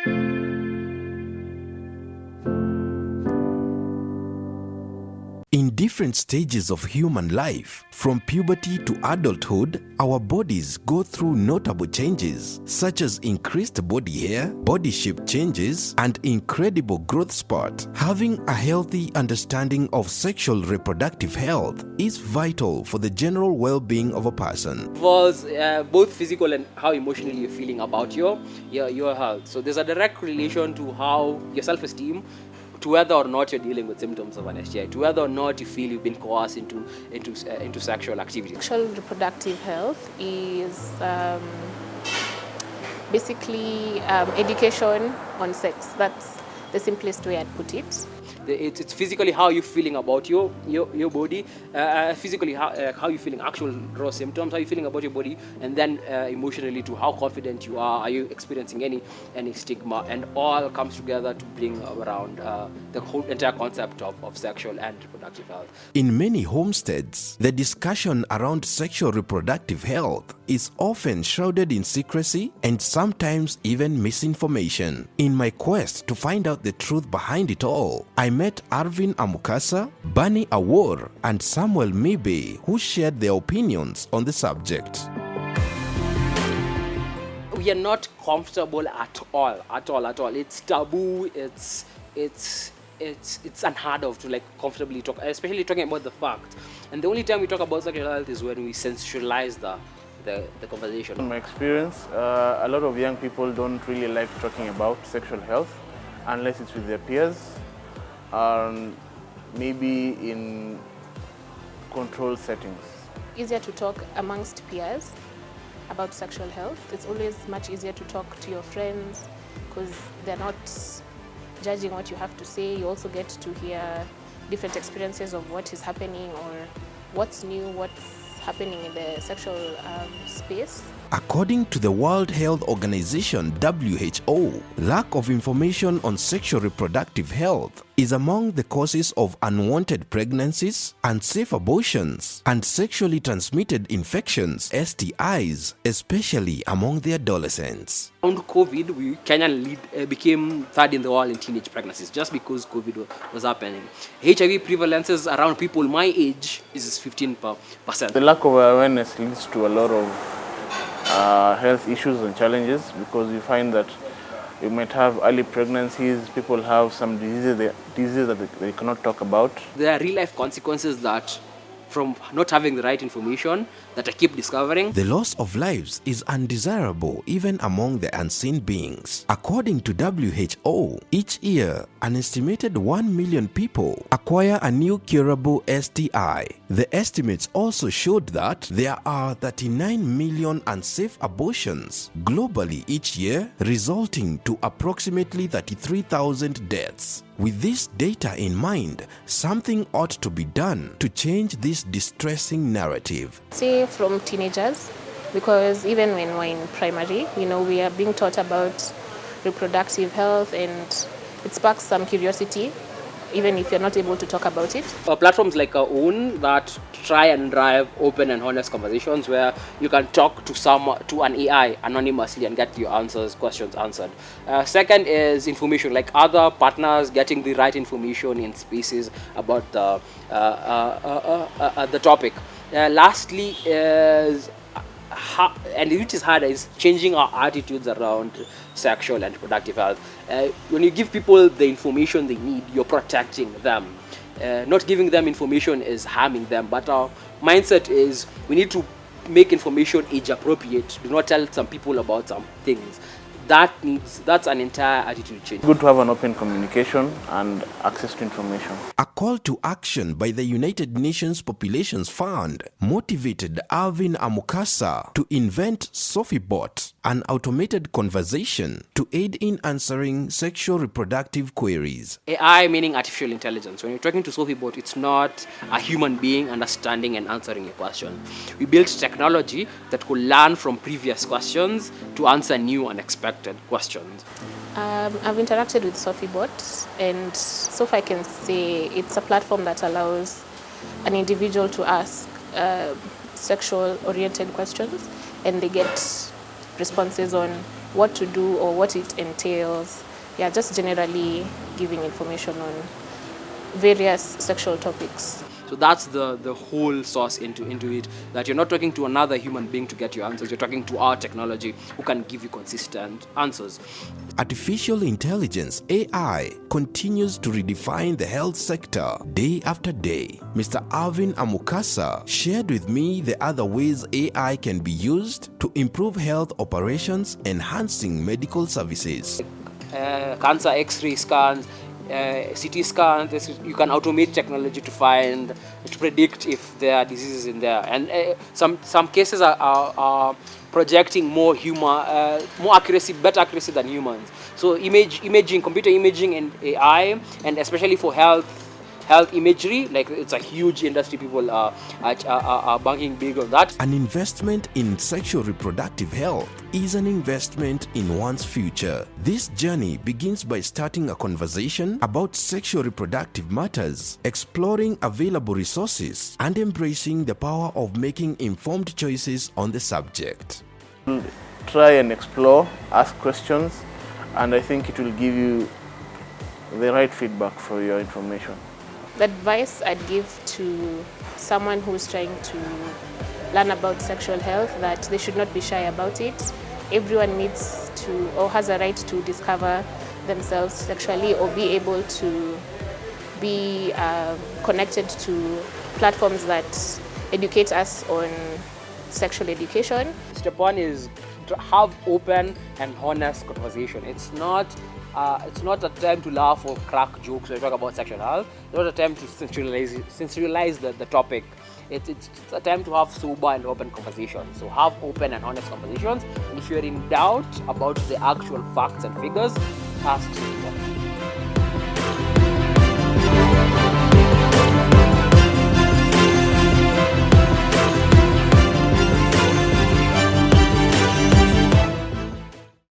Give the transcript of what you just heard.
In different stages of human life, from puberty to adulthood, our bodies go through notable changes, such as increased body hair, body shape changes, and incredible growth spurt. Having a healthy understanding of sexual reproductive health is vital for the general well-being of a person. Was both physical and how emotionally you're feeling about your health. So there's a direct relation to how your self-esteem, to whether or not you're dealing with symptoms of an STI, to whether or not you feel you've been coerced into sexual activity. Sexual reproductive health is basically education on sex. That's the simplest way I'd put it. It's physically how you're feeling about your body, physically how you're feeling, actual raw symptoms, how you're feeling about your body, and then emotionally to how confident you are you experiencing any stigma, and all comes together to bring around the whole entire concept of sexual and reproductive health. In many homesteads, the discussion around sexual reproductive health is often shrouded in secrecy and sometimes even misinformation. In my quest to find out the truth behind it all, I met Arvin Amukasa, Bani Awor, and Samuel Mibe, who shared their opinions on the subject. We are not comfortable at all. It's taboo. It's unheard of to comfortably talk, especially talking about the fact. And the only time we talk about sexual health is when we sensationalize the conversation. In my experience, a lot of young people don't really like talking about sexual health unless it's with their peers, and maybe in controlled settings. Easier to talk amongst peers about sexual health. It's always much easier to talk to your friends because they're not judging what you have to say. You also get to hear different experiences of what is happening or what's new, what's happening in the sexual space. According to the World Health Organization (WHO), lack of information on sexual reproductive health is among the causes of unwanted pregnancies, unsafe abortions, and sexually transmitted infections (STIs), especially among the adolescents. Around COVID, Kenya became third in the world in teenage pregnancies just because COVID was happening. HIV prevalences around people my age is 15%. The lack of awareness leads to a lot of health issues and challenges, because you find that you might have early pregnancies, people have some diseases that they cannot talk about. There are real-life consequences that from not having the right information that I keep discovering. The loss of lives is undesirable even among the unseen beings. According to WHO, each year, an estimated 1 million people acquire a new curable STI. The estimates also showed that there are 39 million unsafe abortions globally each year, resulting to approximately 33,000 deaths. With this data in mind, something ought to be done to change this distressing narrative. Say from teenagers, because even when we're in primary, we are being taught about reproductive health, and it sparks some curiosity, even if you're not able to talk about it. Platforms like our own that try and drive open and honest conversations where you can talk to an AI anonymously and get your questions answered. Second is information, like other partners getting the right information in spaces about the topic. Lastly is, and which is harder, is changing our attitudes around sexual and reproductive health. When you give people the information they need, you're protecting them. Not giving them information is harming them, but our mindset is we need to make information age appropriate. Do not tell some people about some things. That's an entire attitude change. Good to have an open communication and access to information. A call to action by the United Nations Populations Fund motivated Arvin Amukasa to invent SophieBot, an automated conversation to aid in answering sexual reproductive queries. AI meaning artificial intelligence. When you're talking to SophieBot, it's not a human being understanding and answering a question. We built technology that could learn from previous questions to answer new and unexpected questions. I've interacted with SophieBot, and so far I can say it's a platform that allows an individual to ask sexual-oriented questions, and they get responses on what to do or what it entails. Yeah, just generally giving information on various sexual topics. So that's the whole source into it, that you're not talking to another human being to get your answers, you're talking to our technology who can give you consistent answers. Artificial intelligence, AI, continues to redefine the health sector day after day. Mr. Alvin Amukasa shared with me the other ways AI can be used to improve health operations, enhancing medical services. Cancer X-ray scans, CT scans, you can automate technology to predict if there are diseases in there, and some cases are projecting more accuracy, better accuracy than humans. So imaging, computer imaging and AI, and especially for health imagery, like it's a huge industry. People are banking big on that. An investment in sexual reproductive health is an investment in one's future. This journey begins by starting a conversation about sexual reproductive matters, exploring available resources, and embracing the power of making informed choices on the subject. Try and explore, ask questions, and I think it will give you the right feedback for your information. The advice I'd give to someone who's trying to learn about sexual health, that they should not be shy about it. Everyone needs to, or has a right to, discover themselves sexually or be able to be connected to platforms that educate us on sexual education. Step one is to have open and honest conversation. It's not a time to laugh or crack jokes when you talk about sexual health. It's not a time to sensationalize the topic. It's a time to have sober and open conversations. So have open and honest conversations. And if you're in doubt about the actual facts and figures, ask someone.